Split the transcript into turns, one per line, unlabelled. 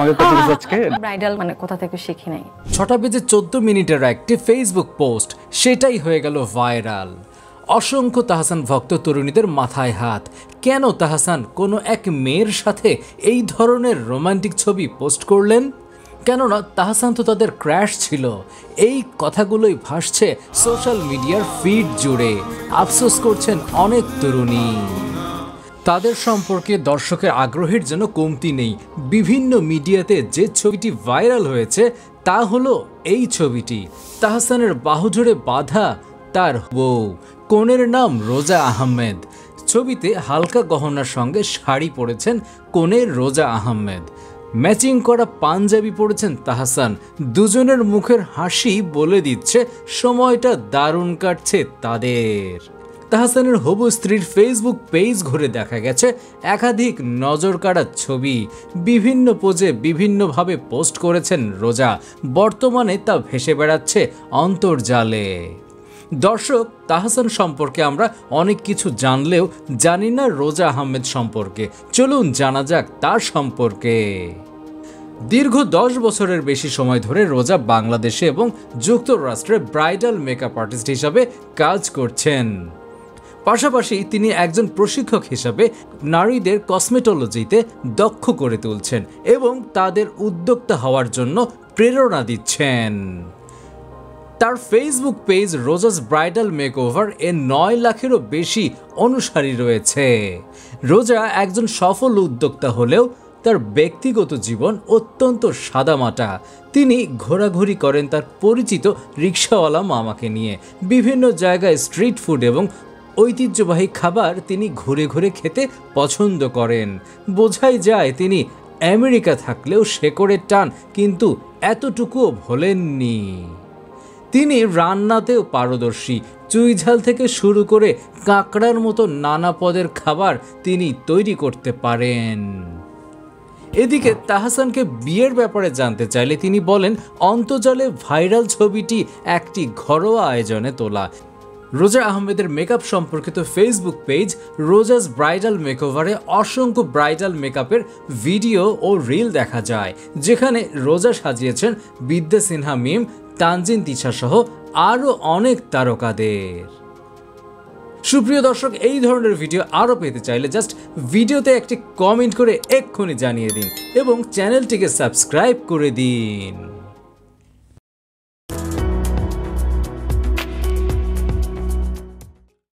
আমাকে কত কিছু আজকে
ব্রাইডাল মানে কোথা থেকে শিখি নাই।
6:14 একটি ফেসবুক পোস্ট, সেটাই হয়ে গেল ভাইরাল। অসংখ্য তাহসান ভক্ত তরুণীদের মাথায় হাত। কেন তাহসান কোনো এক মেয়ের সাথে এই ধরনের রোমান্টিক ছবি পোস্ট করলেন? কেননা তাহসান তো তাদের ক্র্যাশ ছিল। এই কথাগুলোই ভাসছে সোশ্যাল মিডিয়ার ফিড জুড়ে। আফসোস করছেন অনেক তরুণী। তাদের সম্পর্কে দর্শকের আগ্রহের যেন কমতি নেই। বিভিন্ন মিডিয়াতে যে ছবিটি ভাইরাল হয়েছে তা হলো এই ছবিটি। তাহসানের বাহুজোড়ে বাঁধা তার বউ, কনের নাম রোজা আহমেদ। ছবিতে হালকা গহনার সঙ্গে শাড়ি পরেছেন কনে রোজা আহমেদ। ম্যাচিং করা পাঞ্জাবি পরেছেন তাহসান। দুজনের মুখের হাসি বলে দিচ্ছে সময়টা দারুণ কাটছে তাদের। তাহসানের হবু স্ত্রীর ফেসবুক পেজ ঘুরে দেখা গেছে একাধিক নজর কাড়া ছবি। বিভিন্ন পোজে বিভিন্নভাবে পোস্ট করেছেন রোজা। বর্তমানে তা ভেসে বেড়াচ্ছে অন্তর্জালে। দর্শক, তাহসান সম্পর্কে আমরা অনেক কিছু জানলেও জানি না রোজা আহমেদ সম্পর্কে। চলুন জানা যাক তার সম্পর্কে। দীর্ঘ 10 বছরের বেশি সময় ধরে রোজা বাংলাদেশে এবং যুক্তরাষ্ট্রে ব্রাইডাল মেকআপ আর্টিস্ট হিসাবে কাজ করছেন। পাশাপাশি তিনি একজন প্রশিক্ষক হিসাবে নারীদের কসমেটোলজিতে দক্ষ করে তুলছেন এবং তাদের উদ্যোক্তা হওয়ার জন্য প্রেরণা দিচ্ছেন। তার ফেসবুক পেজ রোজাস ব্রাইডাল মেকওভার 9 লাখেরও বেশি অনুসারী রয়েছে। রোজা একজন সফল উদ্যোক্তা হলেও তার ব্যক্তিগত জীবন অত্যন্ত সাদামাটা। তিনি ঘোরাঘুরি করেন তার পরিচিত রিকশাওয়ালা মামাকে নিয়ে। বিভিন্ন জায়গায় স্ট্রিট ফুড এবং ঐতিহ্যবাহী খাবার তিনি ঘুরে ঘুরে খেতে পছন্দ করেন। বোঝাই যায় তিনি আমেরিকা থাকলেও শেকড়ের টান কিন্তু এতটুকুও ভোলেননি। তিনি রান্নাতেও পারদর্শী। চুইঝাল থেকে শুরু করে কাঁকড়ার মতো নানা পদের খাবার তিনি তৈরি করতে পারেন। এদিকে তাহসানকে বিয়ের ব্যাপারে জানতে চাইলে তিনি বলেন, অন্তর্জালে ভাইরাল ছবিটি একটি ঘরোয়া আয়োজনে তোলা। রোজা আহমেদের মেকআপ সম্পর্কিত ফেসবুক পেজ রোজাস ব্রাইডাল মেকওভারে অসংখ্য ব্রাইডাল মেকআপের ভিডিও ও রিল দেখা যায়, যেখানে রোজা সাজিয়েছেন বিদ্যা সিনহা মিম, তানজিন তিশা সহ আরও অনেক তারকাদের। সুপ্রিয় দর্শক, এই ধরনের ভিডিও আরও পেতে চাইলে জাস্ট ভিডিওতে একটি কমেন্ট করে এক্ষুনি জানিয়ে দিন এবং চ্যানেলটিকে সাবস্ক্রাইব করে দিন।